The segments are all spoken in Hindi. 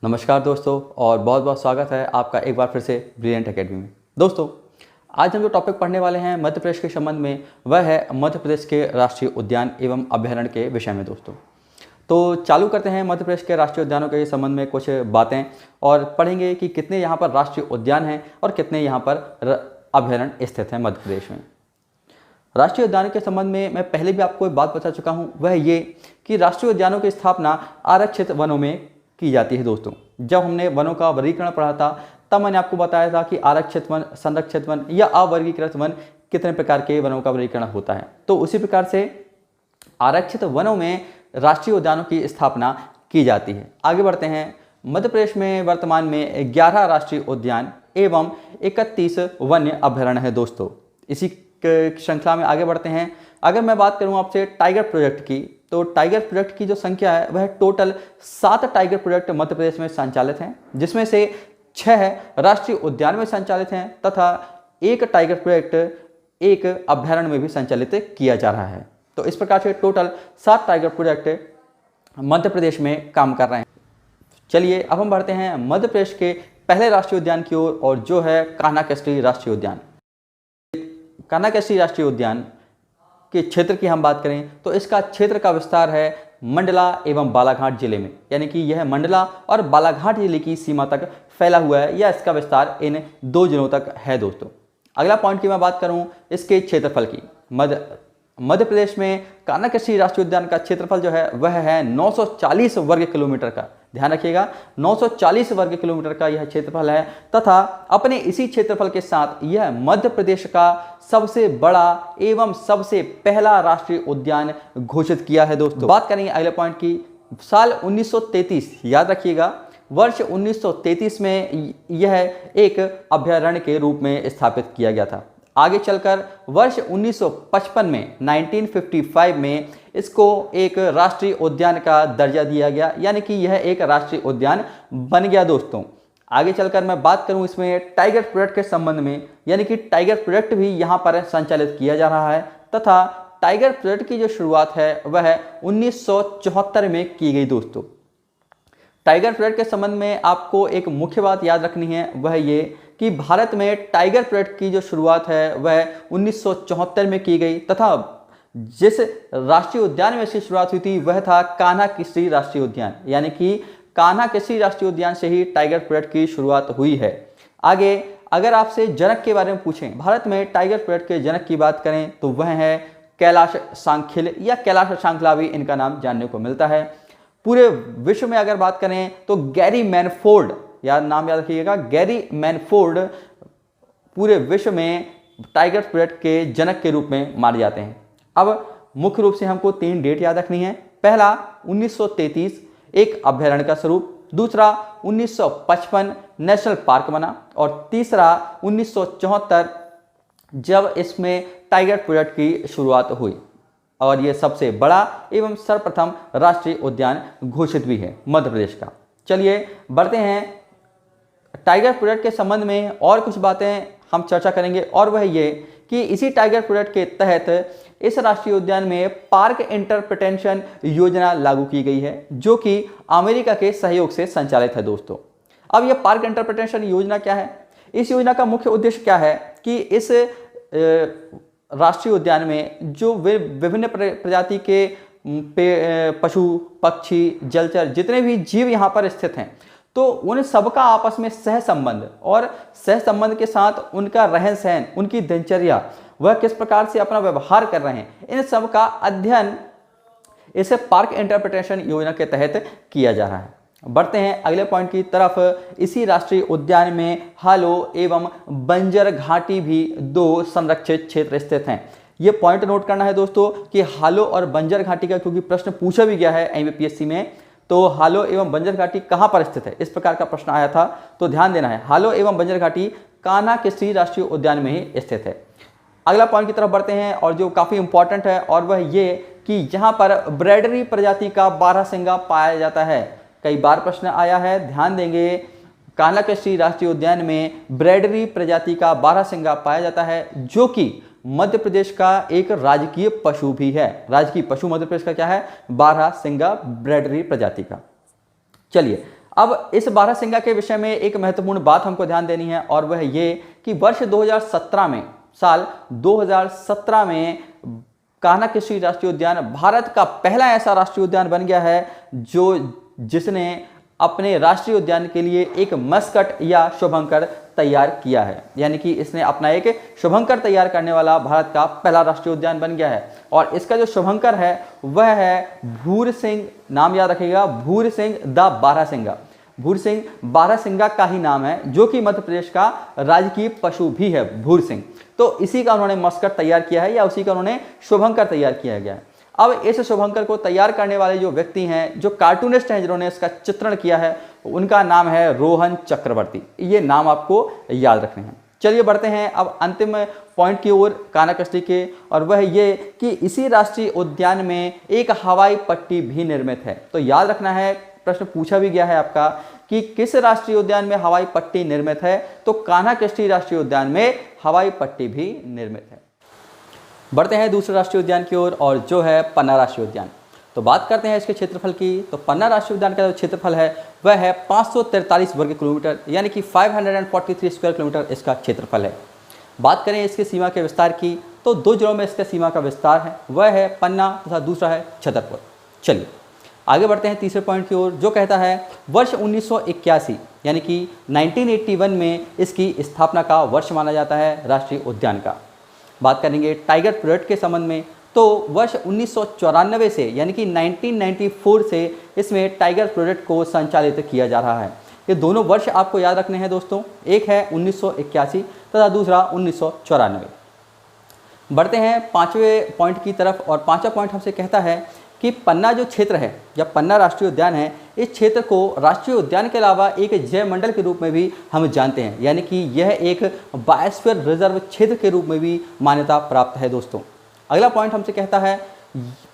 नमस्कार दोस्तों, और बहुत बहुत स्वागत है आपका एक बार फिर से ब्रिलियंट एकेडमी में। दोस्तों, आज हम जो टॉपिक पढ़ने वाले हैं मध्य प्रदेश के संबंध में, वह है मध्य प्रदेश के राष्ट्रीय उद्यान एवं अभयारण्य के विषय में। दोस्तों, तो चालू करते हैं मध्य प्रदेश के राष्ट्रीय उद्यानों के संबंध में कुछ बातें, और पढ़ेंगे कि कितने यहाँ पर राष्ट्रीय उद्यान हैं और कितने यहाँ पर अभयारण्य स्थित हैं मध्य प्रदेश में। राष्ट्रीय उद्यानों के संबंध में मैं पहले भी आपको एक बात बता चुका हूँ, वह ये कि राष्ट्रीय उद्यानों की स्थापना आरक्षित वनों में की जाती है। दोस्तों, जब हमने वनों का वर्गीकरण पढ़ा था तब मैंने आपको बताया था कि आरक्षित वन, संरक्षित वन या अवर्गीकृत वन कितने प्रकार के वनों का वर्गीकरण होता है। तो उसी प्रकार से आरक्षित वनों में राष्ट्रीय उद्यानों की स्थापना की जाती है। आगे बढ़ते हैं। मध्य प्रदेश में वर्तमान में 11 राष्ट्रीय उद्यान एवं 31 वन्य अभयारण्य है। दोस्तों, इसी श्रृंखला में आगे बढ़ते हैं। अगर मैं बात करूं आपसे टाइगर प्रोजेक्ट की, तो टाइगर प्रोजेक्ट की जो संख्या है वह total 7 tiger project Madhya Pradesh में संचालित हैं, जिसमें से 6 राष्ट्रीय उद्यान में संचालित हैं तथा 1 टाइगर प्रोजेक्ट एक अभयारण्य में भी संचालित किया जा रहा है। तो इस प्रकार से total 7 tiger project Madhya Pradesh में काम कर रहे हैं। चलिए अब हम बढ़ते हैं मध्य प्रदेश के पहले राष्ट्रीय उद्यान की ओर, और जो है कान्हा केसरी राष्ट्रीय उद्यान। कान्हा केसरी राष्ट्रीय उद्यान के क्षेत्र की हम बात करें तो इसका क्षेत्र का विस्तार है मंडला एवं बालाघाट जिले में, यानी कि यह मंडला और बालाघाट जिले की सीमा तक फैला हुआ है, या इसका विस्तार इन 2 जिलों तक है। दोस्तों, अगला पॉइंट की मैं बात करूं इसके क्षेत्रफल की। मध्य प्रदेश में कान्हा केसरी राष्ट्रीय उद्यान का क्षेत्रफल जो है वह है 940 वर्ग किलोमीटर का। ध्यान रखिएगा, 940 वर्ग किलोमीटर का यह क्षेत्रफल है, तथा अपने इसी क्षेत्रफल के साथ यह मध्य प्रदेश का सबसे बड़ा एवं सबसे पहला राष्ट्रीय उद्यान घोषित किया है। दोस्तों, बात करेंगे अगले पॉइंट की। साल 1933, याद रखिएगा, वर्ष 1933 में यह एक अभयारण्य के रूप में स्थापित किया गया था। आगे चलकर वर्ष 1955 में 1955 में इसको एक राष्ट्रीय उद्यान का दर्जा दिया गया, यानी कि यह एक राष्ट्रीय उद्यान बन गया। दोस्तों, आगे चलकर मैं बात करूं इसमें टाइगर प्रोजेक्ट के संबंध में, यानी कि टाइगर प्रोजेक्ट भी यहां पर संचालित किया जा रहा है, तथा टाइगर प्रोजेक्ट की जो शुरुआत है वह 1974 में की गई। दोस्तों, टाइगर प्रोजेक्ट के संबंध में आपको एक मुख्य बात याद रखनी है, वह ये कि भारत में टाइगर प्रोजेक्ट की जो शुरुआत है वह 1974 में की गई, तथा जिस राष्ट्रीय उद्यान में इसकी शुरुआत हुई थी वह था कान्हा केसरी राष्ट्रीय उद्यान, यानी कि कान्हा केसरी राष्ट्रीय उद्यान से ही टाइगर प्रोजेक्ट की शुरुआत हुई है। आगे अगर आपसे जनक के बारे में पूछें, भारत में टाइगर प्रोजेक्ट के जनक की बात करें तो वह है कैलाश सांखिल या कैलाश सांखला भी इनका नाम जानने को मिलता है। पूरे विश्व में अगर बात करें तो गैरी मैनफोर्ड, नाम याद रखिएगा, गैरी मैनफोर्ड पूरे विश्व में टाइगर प्रोजेक्ट के जनक के रूप में माने जाते हैं। अब मुख्य रूप से हमको 3 डेट याद रखनी है। पहला 1933 एक अभयारण्य का स्वरूप, दूसरा 1955 नेशनल पार्क बना, और तीसरा 1974 जब इसमें टाइगर प्रोजेक्ट की शुरुआत हुई, और यह सबसे बड़ा एवं सर्वप्रथम राष्ट्रीय उद्यान घोषित भी है मध्य प्रदेश का। चलिए बढ़ते हैं टाइगर प्रोजेक्ट के संबंध में, और कुछ बातें हम चर्चा करेंगे, और वह ये कि इसी टाइगर प्रोजेक्ट के तहत इस राष्ट्रीय उद्यान में पार्क इंटरप्रिटेशन योजना लागू की गई है, जो कि अमेरिका के सहयोग से संचालित है। दोस्तों, अब यह पार्क इंटरप्रिटेशन योजना क्या है? इस योजना का मुख्य उद्देश्य क्या है कि इस राष्ट्रीय उद्यान में जो विभिन्न प्रजाति के पशु, पक्षी, जलचर जितने भी जीव यहाँ पर स्थित हैं, तो उन सबका आपस में सहसंबंध, और सहसंबंध के साथ उनका रहन सहन, उनकी दिनचर्या, वह किस प्रकार से अपना व्यवहार कर रहे हैं, इन सब का अध्ययन इस पार्क इंटरप्रिटेशन योजना के तहत किया जा रहा है। बढ़ते हैं अगले पॉइंट की तरफ। इसी राष्ट्रीय उद्यान में हालो एवं बंजर घाटी भी 2 संरक्षित क्षेत्र स्थित हैं। ये पॉइंट नोट करना है दोस्तों कि हालो और बंजर घाटी का, क्योंकि प्रश्न पूछा भी गया है एमपीएससी में, तो हालो एवं बंजर घाटी कहां पर स्थित है, इस प्रकार का प्रश्न आया था, तो ध्यान देना है। हालो एवं बंजर घाटी कान्हा केसरी राष्ट्रीय उद्यान में ही स्थित है। अगला पॉइंट की तरफ बढ़ते हैं, और जो काफी इंपॉर्टेंट है, और वह ये कि यहाँ पर ब्रैडरी प्रजाति का बारहसिंगा पाया जाता है। कई बार प्रश्न आया है, ध्यान देंगे, कान्हा केसरी राष्ट्रीय उद्यान में ब्रैडरी प्रजाति का बारहसिंगा पाया जाता है, जो कि मध्य प्रदेश का एक राजकीय पशु भी है। राजकीय पशु मध्य प्रदेश का क्या है? बारहसिंगा ब्रैडरी प्रजाति का। चलिए अब इस बारहसिंगा के विषय में एक महत्वपूर्ण बात हमको ध्यान देनी है और वह ये कि वर्ष 2017 में, साल 2017 में कान्हा कृषि राष्ट्रीय उद्यान भारत का पहला ऐसा राष्ट्रीय उद्यान बन गया है जिसने अपने राष्ट्रीय उद्यान के लिए एक मस्कट या शुभंकर तैयार किया है। यानी कि इसने अपना एक शुभंकर तैयार करने वाला भारत का पहला राष्ट्रीय उद्यान बन गया है और इसका जो शुभंकर है वह है भूर सिंह, नाम याद रखिएगा, भूर सिंह द बारहसिंगा। भूर सिंह बारहसिंगा का ही नाम है, जो कि मध्य प्रदेश का राजकीय पशु भी है भूर सिंह। तो इसी का उन्होंने मस्कट तैयार किया है या उसी का उन्होंने शुभंकर तैयार किया गया है। अब इस शुभंकर को तैयार करने वाले जो व्यक्ति हैं, जो कार्टूनिस्ट हैं जिन्होंने इसका चित्रण किया है, उनका नाम है रोहन चक्रवर्ती। ये नाम आपको याद रखने हैं। चलिए बढ़ते हैं अब अंतिम पॉइंट की ओर कान्हा कृष्टि के, और वह ये कि इसी राष्ट्रीय उद्यान में एक हवाई पट्टी भी निर्मित है। तो याद रखना है, प्रश्न पूछा भी गया है आपका कि किस राष्ट्रीय उद्यान में हवाई पट्टी निर्मित है, तो कान्हा कृष्टि राष्ट्रीय उद्यान में हवाई पट्टी भी निर्मित है। बढ़ते हैं दूसरे राष्ट्रीय उद्यान की ओर और जो है पन्ना राष्ट्रीय उद्यान। तो बात करते हैं इसके क्षेत्रफल की। तो पन्ना राष्ट्रीय उद्यान का जो क्षेत्रफल है वह है 543 वर्ग किलोमीटर, यानी कि 543 स्क्वायर किलोमीटर इसका क्षेत्रफल है। बात करें इसके सीमा के विस्तार की, तो दो जिलों में इसका सीमा का विस्तार है, वह है पन्ना तथा दूसरा है छतरपुर। चलिए आगे बढ़ते हैं तीसरे पॉइंट की ओर, जो कहता है वर्ष 1981 यानी कि 1981 में इसकी स्थापना का वर्ष माना जाता है राष्ट्रीय उद्यान का। बात करेंगे टाइगर प्रोजेक्ट के संबंध में, तो वर्ष 1994 से यानी कि 1994 से इसमें टाइगर प्रोजेक्ट को संचालित किया जा रहा है। ये दोनों वर्ष आपको याद रखने हैं दोस्तों, एक है 1981 तथा दूसरा 1994। बढ़ते हैं पांचवें पॉइंट की तरफ, और पांचवा पॉइंट हमसे कहता है कि पन्ना जो क्षेत्र है या पन्ना राष्ट्रीय उद्यान है, इस क्षेत्र को राष्ट्रीय उद्यान के अलावा एक जैव मंडल के रूप में भी हम जानते हैं, यानी कि यह एक बायोस्फीयर रिजर्व क्षेत्र के रूप में भी मान्यता प्राप्त है दोस्तों। अगला पॉइंट हमसे कहता है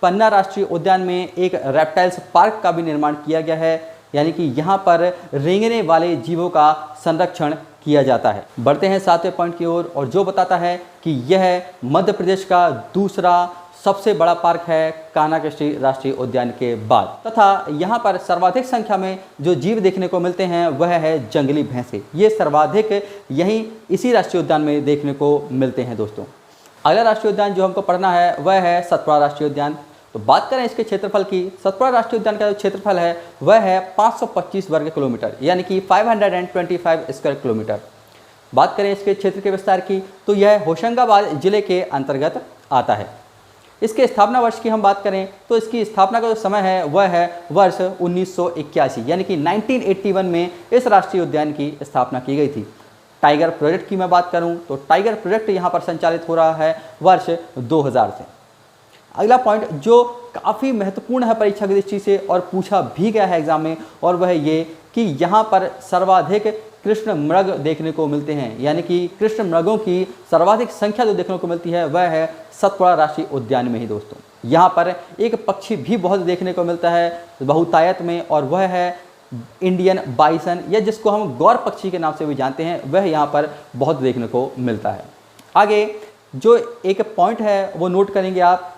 पन्ना राष्ट्रीय उद्यान में एक रेप्टाइल्स पार्क का भी निर्माण किया गया है, यानी कि यहाँ पर रेंगने वाले जीवों का संरक्षण किया जाता है। बढ़ते हैं सातवें पॉइंट की ओर, और जो बताता है कि यह मध्य प्रदेश का दूसरा सबसे बड़ा पार्क है कान्हा कृष्टि राष्ट्रीय उद्यान के बाद, तथा यहाँ पर सर्वाधिक संख्या में जो जीव देखने को मिलते हैं वह है जंगली भैंसे। ये सर्वाधिक यहीं इसी राष्ट्रीय उद्यान में देखने को मिलते हैं दोस्तों। अगला राष्ट्रीय उद्यान जो हमको पढ़ना है वह है सतपुड़ा राष्ट्रीय उद्यान। तो बात करें इसके क्षेत्रफल की, सतपुड़ा राष्ट्रीय उद्यान का जो क्षेत्रफल है वह है 525 वर्ग किलोमीटर, यानी कि 525 स्क्वायर किलोमीटर। बात करें इसके क्षेत्र के विस्तार की, तो यह होशंगाबाद जिले के अंतर्गत आता है। इसके स्थापना वर्ष की हम बात करें तो इसकी स्थापना का जो समय है वह है वर्ष 1981, यानी कि 1981 में इस राष्ट्रीय उद्यान की स्थापना की गई थी। टाइगर प्रोजेक्ट की मैं बात करूं तो टाइगर प्रोजेक्ट यहाँ पर संचालित हो रहा है वर्ष 2000 से। अगला पॉइंट जो काफ़ी महत्वपूर्ण है परीक्षा की दृष्टि से और पूछा भी गया है एग्जाम में, और वह ये कि यहाँ पर सर्वाधिक कृष्ण मृग देखने को मिलते हैं, यानी कि कृष्ण मृगों की सर्वाधिक संख्या जो देखने को मिलती है वह है सतपुड़ा राष्ट्रीय उद्यान में ही दोस्तों। यहाँ पर एक पक्षी भी बहुत देखने को मिलता है बहुतायत में, और वह है इंडियन बाइसन, या जिसको हम गौर पक्षी के नाम से भी जानते हैं, वह यहाँ पर बहुत देखने को मिलता है। आगे जो एक पॉइंट है वो नोट करेंगे आप,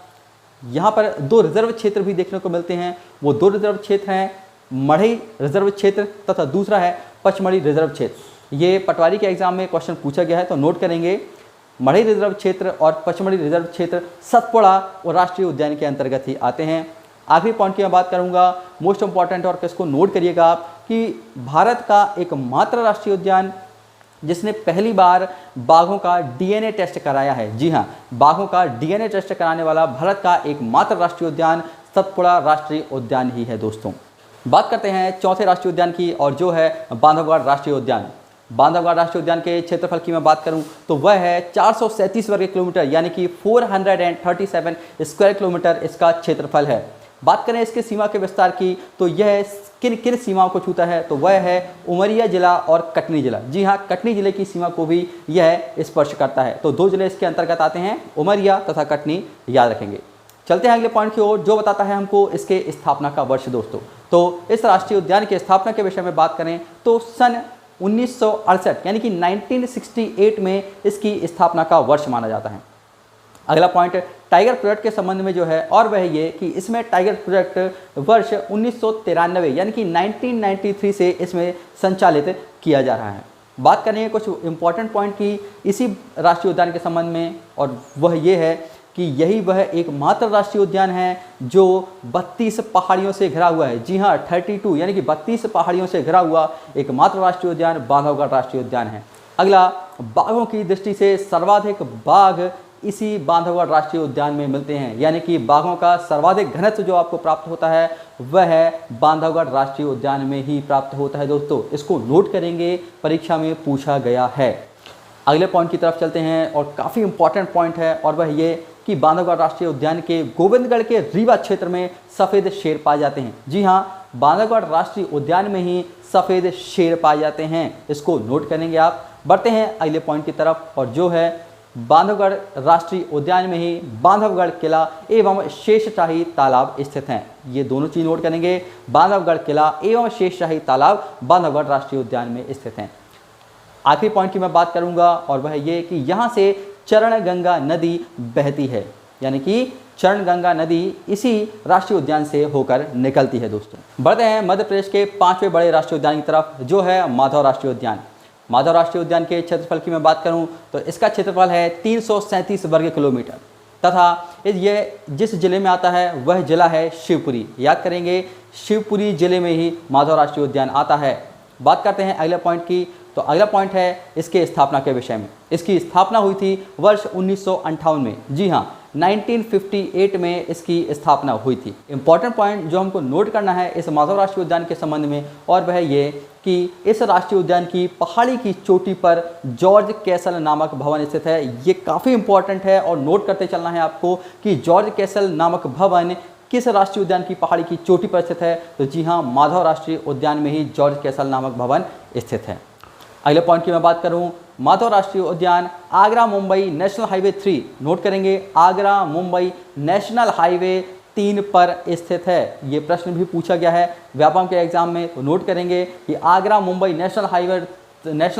यहाँ पर दो रिजर्व क्षेत्र भी देखने को मिलते हैं। वो दो रिजर्व क्षेत्र हैं मढ़ई रिजर्व क्षेत्र तथा दूसरा है पचमढ़ी रिजर्व क्षेत्र। ये पटवारी के एग्जाम में क्वेश्चन पूछा गया है, तो नोट करेंगे मढ़ई रिजर्व क्षेत्र और पचमढ़ी रिजर्व क्षेत्र सतपुड़ा और राष्ट्रीय उद्यान के अंतर्गत ही आते हैं। आखिरी पॉइंट की मैं बात करूंगा, मोस्ट इंपॉर्टेंट, और किसको नोट करिएगा आप कि भारत का एकमात्र राष्ट्रीय उद्यान जिसने पहली बार बाघों का डीएनए टेस्ट कराया है। जी हाँ, बाघों का डीएनए टेस्ट कराने वाला भारत का एकमात्र राष्ट्रीय उद्यान सतपुड़ा राष्ट्रीय उद्यान ही है दोस्तों। बात करते हैं चौथे राष्ट्रीय उद्यान की, और जो है बांधवगढ़ राष्ट्रीय उद्यान। बांधवगढ़ राष्ट्रीय उद्यान के क्षेत्रफल की मैं बात करूं तो वह है 437 वर्ग किलोमीटर, यानी कि 437 स्क्वायर किलोमीटर इसका क्षेत्रफल है। बात करें इसके सीमा के विस्तार की, तो यह किन किन सीमाओं को छूता है, तो वह है उमरिया जिला और कटनी जिला। जी हाँ, कटनी जिले की सीमा को भी यह स्पर्श करता है। तो दो जिले इसके अंतर्गत आते हैं, उमरिया तथा कटनी, याद रखेंगे। चलते हैं अगले पॉइंट की ओर, जो बताता है हमको इसके स्थापना का वर्ष दोस्तों। तो इस राष्ट्रीय उद्यान की स्थापना के विषय में बात करें तो सन 1968 यानी कि 1968 में इसकी स्थापना का वर्ष माना जाता है। अगला पॉइंट टाइगर प्रोजेक्ट के संबंध में जो है और वह ये कि इसमें टाइगर प्रोजेक्ट वर्ष 1993 यानी कि 1993 से इसमें संचालित किया जा रहा है। बात करेंगे कुछ इंपॉर्टेंट पॉइंट की इसी राष्ट्रीय उद्यान के संबंध में, और वह ये है कि यही वह एकमात्र राष्ट्रीय उद्यान है जो 32 पहाड़ियों से घिरा हुआ है। जी हाँ, 32 यानी कि 32 पहाड़ियों से घिरा हुआ एकमात्र राष्ट्रीय उद्यान बांधवगढ़ राष्ट्रीय उद्यान है। अगला, बाघों की दृष्टि से सर्वाधिक बाघ इसी बांधवगढ़ राष्ट्रीय उद्यान में मिलते हैं, यानी कि बाघों का सर्वाधिक घनत्व जो आपको प्राप्त होता है वह बांधवगढ़ राष्ट्रीय उद्यान में ही प्राप्त होता है दोस्तों। इसको नोट करेंगे, परीक्षा में पूछा गया है। अगले पॉइंट की तरफ चलते हैं और काफ़ी इंपॉर्टेंट पॉइंट है, और वह ये कि बांधवगढ़ राष्ट्रीय उद्यान के गोविंदगढ़ के रीवा क्षेत्र में सफ़ेद शेर पाए जाते हैं। जी हाँ, बांधवगढ़ राष्ट्रीय उद्यान में ही सफ़ेद शेर पाए जाते हैं, इसको नोट करेंगे आप। बढ़ते हैं अगले पॉइंट की तरफ, और जो है बांधवगढ़ राष्ट्रीय उद्यान में ही बांधवगढ़ किला एवं शेषशाही तालाब स्थित हैं। ये दोनों चीज़ नोट करेंगे, बांधवगढ़ किला एवं शेषशाही तालाब बांधवगढ़ राष्ट्रीय उद्यान में स्थित हैं। आखिरी पॉइंट की मैं बात करूंगा, और वह ये कि यहाँ से चरणगंगा नदी बहती है, यानी कि चरणगंगा नदी इसी राष्ट्रीय उद्यान से होकर निकलती है दोस्तों। बढ़ते हैं मध्य प्रदेश के 5वें बड़े राष्ट्रीय उद्यान की तरफ, जो है माधव राष्ट्रीय उद्यान। माधव राष्ट्रीय उद्यान के क्षेत्रफल की मैं बात करूं तो इसका क्षेत्रफल है 337 वर्ग किलोमीटर, तथा ये जिस जिले में आता है वह जिला है शिवपुरी। याद करेंगे, शिवपुरी जिले में ही माधव राष्ट्रीय उद्यान आता है। बात करते हैं अगले पॉइंट की, तो अगला पॉइंट है इसके स्थापना के विषय में। इसकी स्थापना हुई थी वर्ष 1958 में। जी हाँ, 1958 में इसकी स्थापना हुई थी। इंपॉर्टेंट पॉइंट जो हमको नोट करना है इस माधव राष्ट्रीय उद्यान के संबंध में, और वह ये कि इस राष्ट्रीय उद्यान की पहाड़ी की चोटी पर जॉर्ज कैसल नामक भवन स्थित है। ये काफ़ी इंपॉर्टेंट है और नोट करते चलना है आपको कि जॉर्ज कैसल नामक भवन किस राष्ट्रीय उद्यान की पहाड़ी की चोटी पर स्थित है। तो जी हाँ, माधव राष्ट्रीय उद्यान में ही जॉर्ज कैसल नामक भवन स्थित है। अगले पॉइंट की मैं बात करूं, माधव राष्ट्रीय उद्यान Agra Mumbai national highway 3, note करेंगे, आगरा मुंबई नेशनल हाईवे 3 पर स्थित है। ये प्रश्न भी पूछा गया है व्यापम के एग्जाम में, तो नोट करेंगे कि आगरा मुंबई नेशनल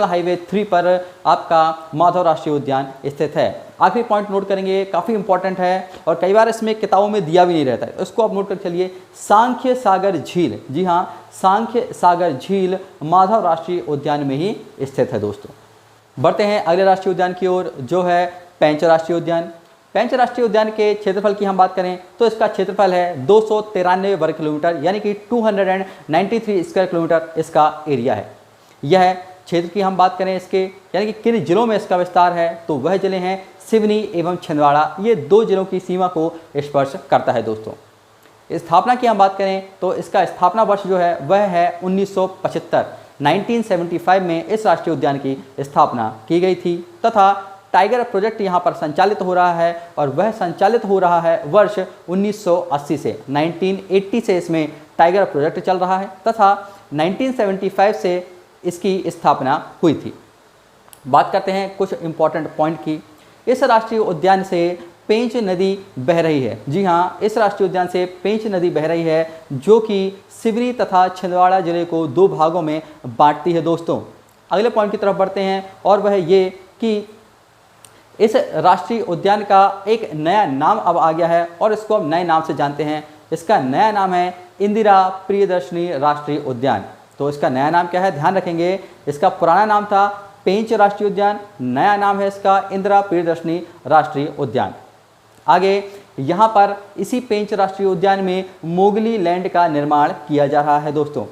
हाईवे 3 पर आपका माधव राष्ट्रीय उद्यान स्थित है। आखिरी पॉइंट नोट करेंगे, काफ़ी इंपॉर्टेंट है और कई बार इसमें किताबों में दिया भी नहीं रहता है, इसको आप नोट कर चलिए। सांख्य सागर झील, जी हाँ, सांख्य सागर झील माधव राष्ट्रीय उद्यान में ही स्थित है दोस्तों। बढ़ते हैं अगले राष्ट्रीय उद्यान की ओर, जो है पेंच राष्ट्रीय उद्यान। पेंच राष्ट्रीय उद्यान के क्षेत्रफल की हम बात करें तो इसका क्षेत्रफल है 293 वर्ग किलोमीटर, यानी कि 293 स्क्वायर किलोमीटर इसका एरिया है। यह क्षेत्र की हम बात करें इसके, यानी कि किन जिलों में इसका विस्तार है, तो वह जिले हैं सिवनी एवं छिंदवाड़ा। ये 2 जिलों की सीमा को स्पर्श करता है दोस्तों। स्थापना की हम बात करें तो इसका स्थापना वर्ष जो है वह है 1975। 1975 में इस राष्ट्रीय उद्यान की स्थापना की गई थी, तथा टाइगर प्रोजेक्ट यहाँ पर संचालित हो रहा है, और वह संचालित हो रहा है वर्ष 1980 से। 1980 से इसमें टाइगर प्रोजेक्ट चल रहा है, तथा 1975 से इसकी स्थापना हुई थी। बात करते हैं कुछ इंपॉर्टेंट पॉइंट की। इस राष्ट्रीय उद्यान से पेंच नदी बह रही है। जी हाँ, इस राष्ट्रीय उद्यान से पेंच नदी बह रही है, जो कि सिवनी तथा छिंदवाड़ा जिले को 2 भागों में बांटती है दोस्तों। अगले पॉइंट की तरफ बढ़ते हैं, और वह ये कि इस राष्ट्रीय उद्यान का एक नया नाम अब आ गया है, और इसको अब नए नाम से जानते हैं। इसका नया नाम है इंदिरा प्रियदर्शनी राष्ट्रीय उद्यान। तो इसका नया नाम क्या है, ध्यान रखेंगे। इसका पुराना नाम था पेंच राष्ट्रीय उद्यान, नया नाम है इसका इंदिरा प्रियदर्शनी राष्ट्रीय उद्यान। आगे यहाँ पर इसी पेंच राष्ट्रीय उद्यान में मोगली लैंड का निर्माण किया जा रहा है दोस्तों।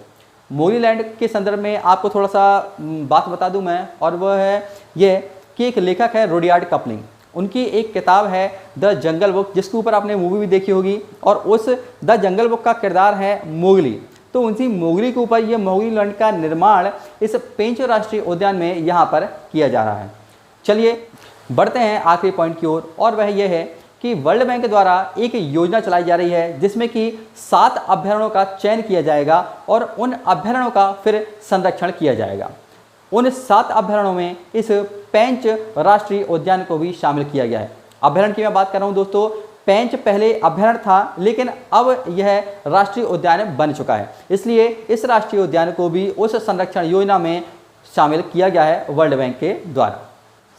मोगली लैंड के संदर्भ में आपको थोड़ा सा बात बता दूं मैं, और वह है ये कि एक लेखक है रुडयार्ड किपलिंग। उनकी एक किताब है द जंगल बुक, जिसके ऊपर आपने मूवी भी देखी होगी, और उस द जंगल बुक का किरदार है मोगली। तो उसी मोगली के ऊपर ये मोगली लैंड का निर्माण इस पेंच राष्ट्रीय उद्यान में यहाँ पर किया जा रहा है। चलिए बढ़ते हैं आखिरी पॉइंट की ओर, और वह यह है कि वर्ल्ड बैंक द्वारा एक योजना चलाई जा रही है, जिसमें कि 7 अभ्यारण्यों का चयन किया जाएगा और उन अभ्यारण्यों का फिर संरक्षण किया जाएगा। उन 7 अभ्यारण्यों में इस पेंच राष्ट्रीय उद्यान को भी शामिल किया गया है। अभ्यारण्य की मैं बात कर रहा हूँ दोस्तों, पेंच पहले अभ्यारण्य था, लेकिन अब यह राष्ट्रीय उद्यान बन चुका है, इसलिए इस राष्ट्रीय उद्यान को भी उस संरक्षण योजना में शामिल किया गया है वर्ल्ड बैंक के द्वारा।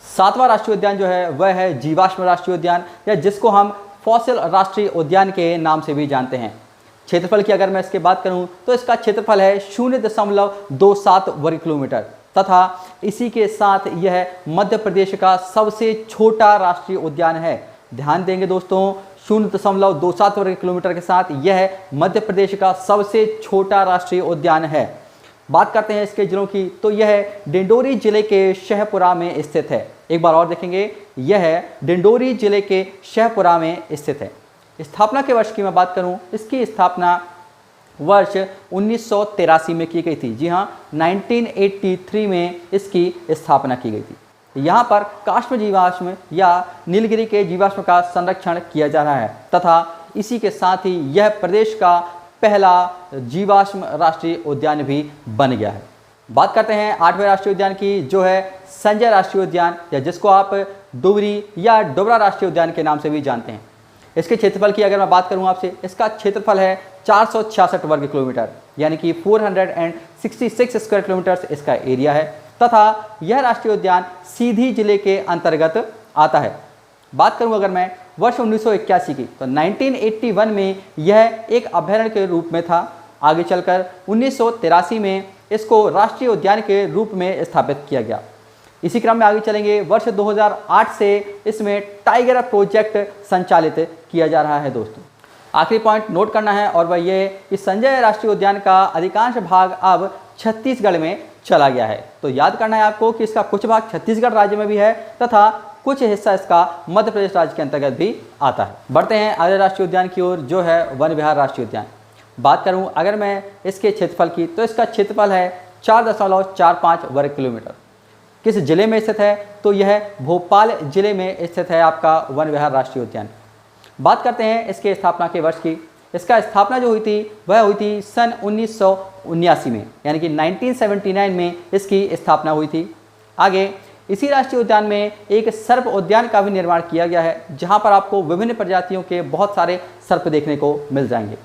सातवां राष्ट्रीय उद्यान जो है वह है जीवाश्म राष्ट्रीय उद्यान, या जिसको हम फॉसिल राष्ट्रीय उद्यान के नाम से भी जानते हैं। क्षेत्रफल की अगर मैं इसके बात करूं तो इसका क्षेत्रफल है 0.27 वर्ग किलोमीटर तथा इसी के साथ यह मध्य प्रदेश का सबसे छोटा राष्ट्रीय उद्यान है। ध्यान देंगे दोस्तों, 0.27 वर्ग किलोमीटर के साथ यह मध्य प्रदेश का सबसे छोटा राष्ट्रीय उद्यान है। बात करते हैं इसके जिलों की, तो यह डिंडोरी जिले के शहपुरा में स्थित है। एक बार और देखेंगे, यह डिंडोरी जिले के शहपुरा में स्थित है। स्थापना के वर्ष की मैं बात करूं, इसकी स्थापना वर्ष 1983 में की गई थी। जी हाँ, 1983 में इसकी स्थापना की गई थी। यहाँ पर काष्ठ जीवाश्म या नीलगिरी के जीवाश्म का संरक्षण किया जा रहा है तथा इसी के साथ ही यह प्रदेश का पहला जीवाश्म राष्ट्रीय उद्यान भी बन गया है। बात करते हैं 8वें राष्ट्रीय उद्यान की, जो है संजय राष्ट्रीय उद्यान, या जिसको आप डुबरी या डोबरा राष्ट्रीय उद्यान के नाम से भी जानते हैं। इसके क्षेत्रफल की अगर मैं बात करूं आपसे, इसका क्षेत्रफल है 466 वर्ग किलोमीटर, यानी कि 466 स्क्वायर किलोमीटर इसका एरिया है तथा यह राष्ट्रीय उद्यान सीधी जिले के अंतर्गत आता है। बात करूं अगर मैं वर्ष 1981 की, तो 1981 में यह एक अभयारण्य के रूप में था। आगे चलकर 1983 में इसको राष्ट्रीय उद्यान के रूप में स्थापित किया गया। इसी क्रम में आगे चलेंगे, वर्ष 2008 से इसमें टाइगर प्रोजेक्ट संचालित किया जा रहा है। दोस्तों, आखिरी पॉइंट नोट करना है और वह ये कि संजय राष्ट्रीय उद्यान का अधिकांश भाग अब छत्तीसगढ़ में चला गया है। तो याद करना है आपको कि इसका कुछ भाग छत्तीसगढ़ राज्य में भी है तथा कुछ हिस्सा इसका मध्य प्रदेश राज्य के अंतर्गत भी आता है। बढ़ते हैं अगले राष्ट्रीय उद्यान की ओर, जो है वन विहार राष्ट्रीय उद्यान। बात करूं अगर मैं इसके क्षेत्रफल की, तो इसका क्षेत्रफल है 4.45 वर्ग किलोमीटर। किस जिले में स्थित है, तो यह भोपाल जिले में स्थित है आपका वन विहार राष्ट्रीय उद्यान। बात करते हैं इसके स्थापना के वर्ष की। इसका स्थापना जो हुई थी वह हुई थी सन 1979 में, यानी कि 1979 में इसकी स्थापना हुई थी। आगे इसी राष्ट्रीय उद्यान में एक सर्प उद्यान का भी निर्माण किया गया है, जहां पर आपको विभिन्न प्रजातियों के बहुत सारे सर्प देखने को मिल जाएंगे।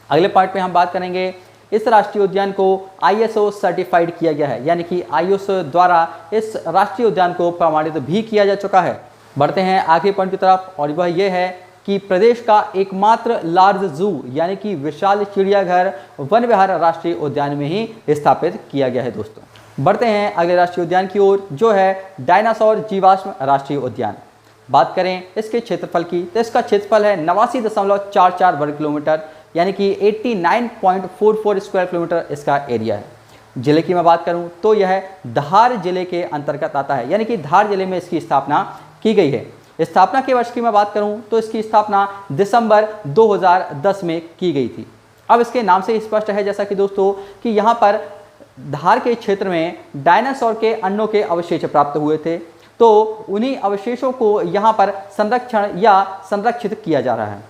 अगले पार्ट में हम बात करेंगे, इस राष्ट्रीय उद्यान को ISO सर्टिफाइड किया गया है, यानी कि ISO द्वारा इस राष्ट्रीय उद्यान को प्रमाणित भी किया जा चुका है। बढ़ते हैं आखिरी पॉइंट की तरफ, और वह यह है कि प्रदेश का एकमात्र लार्ज जू यानी कि विशाल चिड़ियाघर वन विहार राष्ट्रीय उद्यान में ही स्थापित किया गया है। दोस्तों, बढ़ते हैं अगले राष्ट्रीय उद्यान की ओर, जो है डायनासोर जीवाश्म राष्ट्रीय उद्यान। बात करें इसके क्षेत्रफल की, तो इसका क्षेत्रफल है 89.44 वर्ग किलोमीटर, यानी कि 89.44 स्क्वायर किलोमीटर इसका एरिया है। जिले की मैं बात करूं तो यह धार जिले के अंतर्गत आता है, यानी कि धार जिले में इसकी स्थापना की गई है। स्थापना के वर्ष की मैं बात करूं तो इसकी स्थापना दिसंबर 2010 में की गई थी। अब इसके नाम से स्पष्ट है जैसा कि दोस्तों कि यहाँ पर धार के क्षेत्र में डायनासोर के अंडों के अवशेष प्राप्त हुए थे, तो उन्हीं अवशेषों को यहाँ पर संरक्षण या संरक्षित किया जा रहा है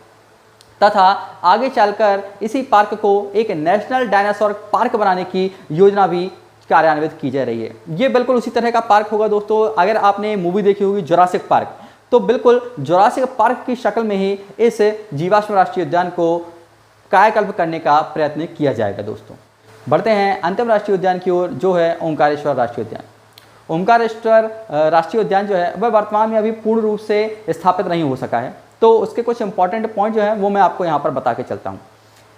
तथा आगे चलकर इसी पार्क को एक नेशनल डायनासोर पार्क बनाने की योजना भी कार्यान्वित की जा रही है। ये बिल्कुल उसी तरह का पार्क होगा दोस्तों। अगर आपने मूवी देखी होगी जुरासिक पार्क, तो बिल्कुल जुरासिक पार्क की शक्ल में ही इस जीवाश्म राष्ट्रीय उद्यान को कायाकल्प करने का प्रयत्न किया जाएगा। दोस्तों, बढ़ते हैं अंतिम राष्ट्रीय उद्यान की ओर, जो है ओंकारेश्वर राष्ट्रीय उद्यान। ओंकारेश्वर राष्ट्रीय उद्यान जो है वह वर्तमान में अभी पूर्ण रूप से स्थापित नहीं हो सका है, तो उसके कुछ इंपॉर्टेंट पॉइंट जो है वो मैं आपको यहाँ पर बता के चलता हूँ।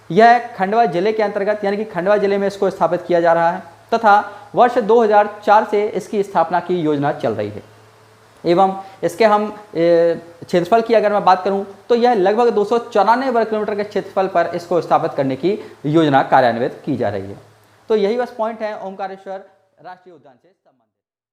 यह खंडवा जिले के अंतर्गत, यानी कि खंडवा जिले में इसको स्थापित किया जा रहा है तथा वर्ष 2004 से इसकी स्थापना की योजना चल रही है। एवं इसके हम क्षेत्रफल की अगर मैं बात करूं तो यह लगभग 294 वर्ग किलोमीटर के क्षेत्रफल पर इसको स्थापित करने की योजना कार्यान्वित की जा रही है। तो यही बस पॉइंट है ओंकारेश्वर राष्ट्रीय उद्यान से संबंधित।